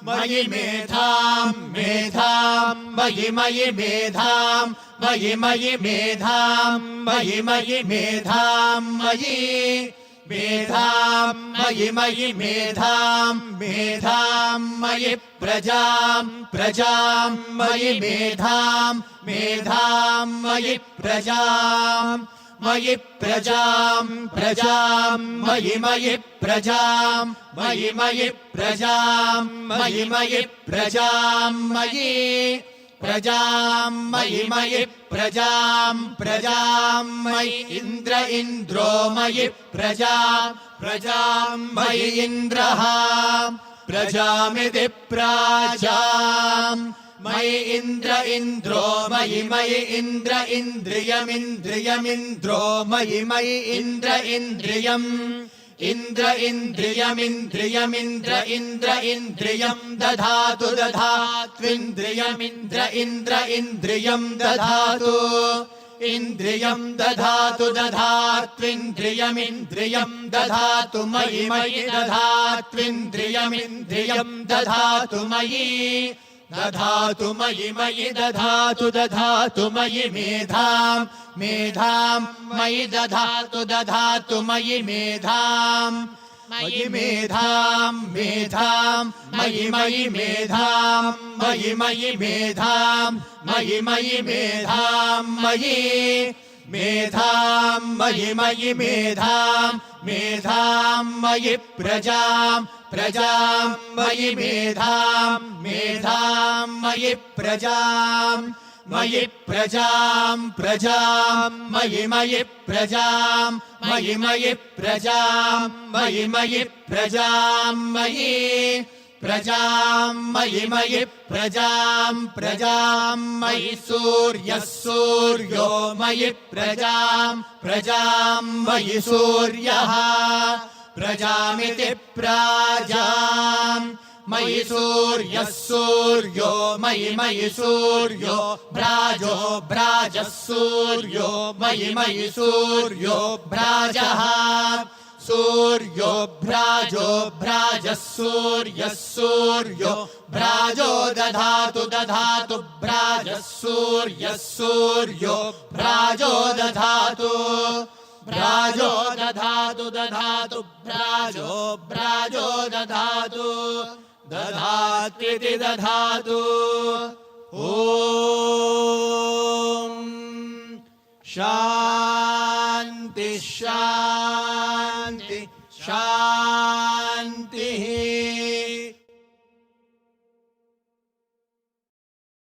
मयि मेधां मेधां मयि मयि मेधां मयि मयि मेधां मयि मयि मेधां मयि मेधां मयि मयि मेधां मेधां मयि प्रजां प्रजां मयि मेधां मेधां मयि प्रजां मयि प्रजां प्रजां मयि मयि प्रजां मयि मयि प्रजां मयि मयि प्रजां मयि प्रजां मयि मयि प्रजां प्रजां मयि इन्द्र इन्द्रो मयि प्रजां प्रजां मयि इन्द्रः प्रजामिति प्राजां मयि इन्द्र इन्द्रो मयि मयि इन्द्र इन्द्रियमिन्द्रियमिन्द्रो मयि मयि इन्द्र इन्द्रियम् इन्द्र इन्द्रियमिन्द्रियमिन्द्र इन्द्र इन्द्रियं दधातु दधात्विन्द्रियमिन्द्र इन्द्र इन्द्रियं दधातु इन्द्रियं दधातु दधात्विन्द्रियमिन्द्रियं दधातु मयि मयि दधात्विन्द्रियमिन्द्रियं दधातु मयि दधातु मयि मयि दधातु दधातु मयि मेधां मेधां मयि दधातु दधातु मयि मेधां मयि मेधां मेधां मयि मयि मेधां मयि मयि मेधां मयि मयि मेधां मयि मेधां मयि मयि मेधां मेधां मयि प्रजां प्रजां मयि मेधां मेधां मयि प्रजां मयि प्रजां प्रजां मयि मयि प्रजां मयि मयि प्रजां मयि मयि प्रजां मयि प्रजां मयि मयि प्रजां प्रजां मयि सूर्यः सूर्यो मयि प्रजां प्रजां मयि सूर्यः प्रजामिति प्राजां मयि सूर्यः सूर्यो मयि मयि सूर्यो भ्राजो भ्राजः सूर्यो मयि मयि सूर्यो भ्राजः सूर्यो भ्राजो भ्राजः सूर्यः सूर्यो भ्राजो दधातु दधातु भ्राजः सूर्यः सूर्यो भ्राजो दधातु भ्राजो दधातु दधातु भ्राजो भ्राजो दधातु दधात्विति दधातु ॐ शान्ति शान्ति शान्ति